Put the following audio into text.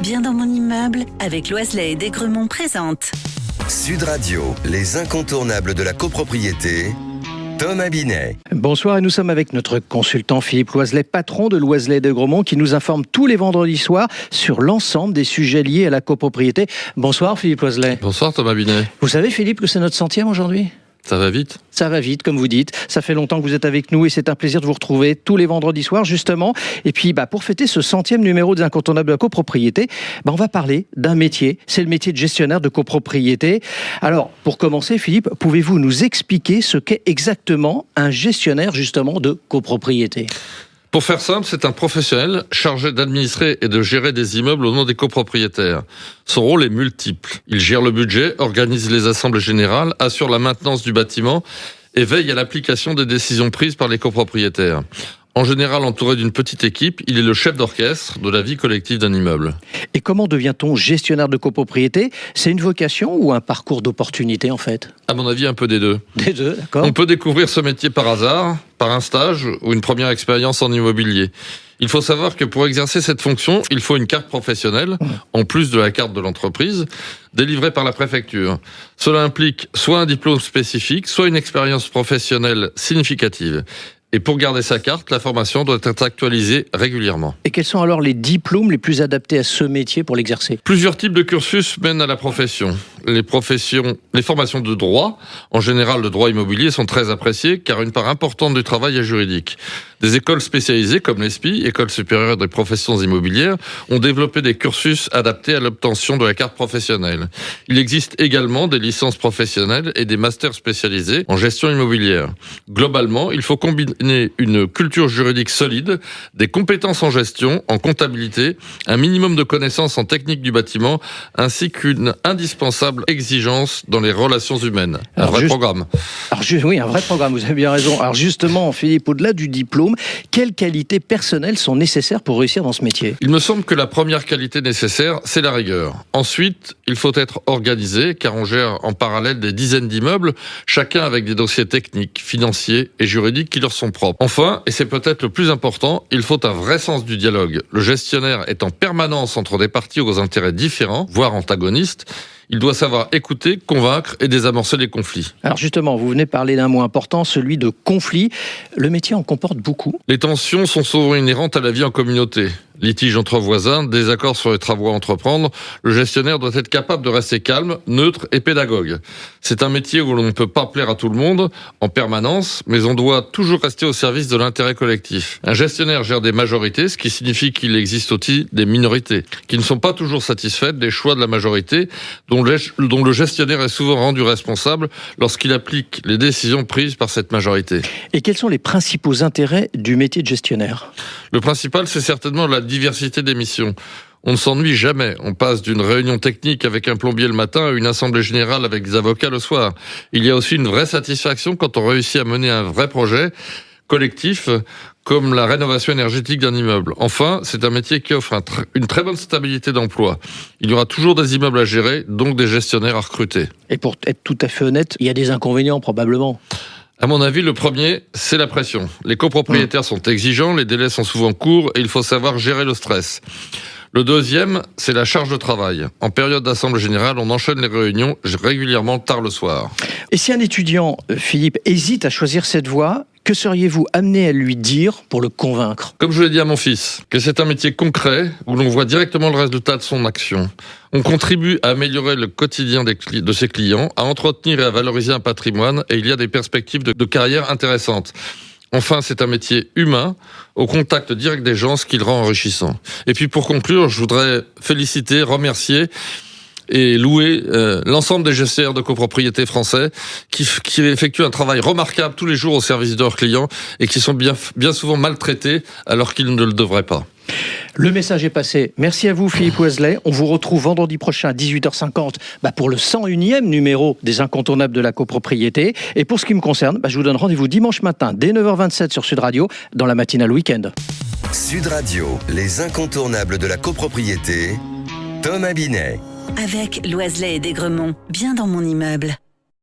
Bien dans mon immeuble, avec Loiselet et Desgremont présente. Sud Radio, les incontournables de la copropriété. Thomas Binet. Bonsoir, et nous sommes avec notre consultant Philippe Loiselet, patron de Loiselet et Desgremont, qui nous informe tous les vendredis soirs sur l'ensemble des sujets liés à la copropriété. Bonsoir Philippe Loiselet. Bonsoir Thomas Binet. Vous savez Philippe que c'est notre 100e aujourd'hui ? Ça va vite ? Ça va vite, comme vous dites. Ça fait longtemps que vous êtes avec nous et c'est un plaisir de vous retrouver tous les vendredis soirs, justement. Et puis, pour fêter ce 100e numéro des incontournables de la copropriété, on va parler d'un métier. C'est le métier de gestionnaire de copropriété. Alors, pour commencer, Philippe, pouvez-vous nous expliquer ce qu'est exactement un gestionnaire, justement, de copropriété ? Pour faire simple, c'est un professionnel chargé d'administrer et de gérer des immeubles au nom des copropriétaires. Son rôle est multiple. Il gère le budget, organise les assemblées générales, assure la maintenance du bâtiment et veille à l'application des décisions prises par les copropriétaires. En général, entouré d'une petite équipe, il est le chef d'orchestre de la vie collective d'un immeuble. Et comment devient-on gestionnaire de copropriété ? C'est une vocation ou un parcours d'opportunité en fait ? À mon avis, un peu des deux. Des deux, d'accord. On peut découvrir ce métier par hasard, par un stage ou une première expérience en immobilier. Il faut savoir que pour exercer cette fonction, il faut une carte professionnelle, en plus de la carte de l'entreprise, délivrée par la préfecture. Cela implique soit un diplôme spécifique, soit une expérience professionnelle significative. Et pour garder sa carte, la formation doit être actualisée régulièrement. Et quels sont alors les diplômes les plus adaptés à ce métier pour l'exercer ? Plusieurs types de cursus mènent à la profession. Les formations de droit, en général le droit immobilier, sont très appréciées car une part importante du travail est juridique. Des écoles spécialisées comme l'ESPI, École supérieure des professions immobilières, ont développé des cursus adaptés à l'obtention de la carte professionnelle. Il existe également des licences professionnelles et des masters spécialisés en gestion immobilière. Globalement, il faut combiner une culture juridique solide, des compétences en gestion, en comptabilité, un minimum de connaissances en technique du bâtiment, ainsi qu'une indispensable exigence dans les relations humaines. Un vrai programme. Oui, un vrai programme, vous avez bien raison. Alors justement, Philippe, au-delà du diplôme, quelles qualités personnelles sont nécessaires pour réussir dans ce métier ? Il me semble que la première qualité nécessaire, c'est la rigueur. Ensuite, il faut être organisé, car on gère en parallèle des dizaines d'immeubles, chacun avec des dossiers techniques, financiers et juridiques qui leur sont propres. Enfin, et c'est peut-être le plus important, il faut un vrai sens du dialogue. Le gestionnaire est en permanence entre des parties aux intérêts différents, voire antagonistes. Il doit savoir écouter, convaincre et désamorcer les conflits. Alors justement, vous venez parler d'un mot important, celui de conflit. Le métier en comporte beaucoup. Les tensions sont souvent inhérentes à la vie en communauté. Litiges entre voisins, désaccords sur les travaux à entreprendre, le gestionnaire doit être capable de rester calme, neutre et pédagogue. C'est un métier où l'on ne peut pas plaire à tout le monde en permanence, mais on doit toujours rester au service de l'intérêt collectif. Un gestionnaire gère des majorités, ce qui signifie qu'il existe aussi des minorités, qui ne sont pas toujours satisfaites des choix de la majorité, dont le gestionnaire est souvent rendu responsable lorsqu'il applique les décisions prises par cette majorité. Et quels sont les principaux intérêts du métier de gestionnaire ? Le principal, c'est certainement la diversité des missions. On ne s'ennuie jamais. On passe d'une réunion technique avec un plombier le matin à une assemblée générale avec des avocats le soir. Il y a aussi une vraie satisfaction quand on réussit à mener un vrai projet collectif comme la rénovation énergétique d'un immeuble. Enfin, c'est un métier qui offre une très bonne stabilité d'emploi. Il y aura toujours des immeubles à gérer, donc des gestionnaires à recruter. Et pour être tout à fait honnête, il y a des inconvénients probablement. À mon avis, le premier, c'est la pression. Les copropriétaires sont exigeants, les délais sont souvent courts et il faut savoir gérer le stress. Le deuxième, c'est la charge de travail. En période d'assemblée générale, on enchaîne les réunions régulièrement tard le soir. Et si un étudiant, Philippe, hésite à choisir cette voie, que seriez-vous amené à lui dire pour le convaincre ? Comme je l'ai dit à mon fils, que c'est un métier concret où l'on voit directement le résultat de son action. On contribue à améliorer le quotidien de ses clients, à entretenir et à valoriser un patrimoine et il y a des perspectives de carrière intéressantes. Enfin, c'est un métier humain, au contact direct des gens, ce qui le rend enrichissant. Et puis pour conclure, je voudrais féliciter, remercier et louer l'ensemble des gestionnaires de copropriété français qui effectuent un travail remarquable tous les jours au service de leurs clients et qui sont bien souvent maltraités alors qu'ils ne le devraient pas. Le message est passé. Merci à vous Philippe Loiselet. On vous retrouve vendredi prochain à 18h50 pour le 101e numéro des incontournables de la copropriété. Et pour ce qui me concerne, je vous donne rendez-vous dimanche matin dès 9h27 sur Sud Radio dans la matinale week-end. Sud Radio, les incontournables de la copropriété. Thomas Binet. Avec Loiselet et Desgremont, bien dans mon immeuble.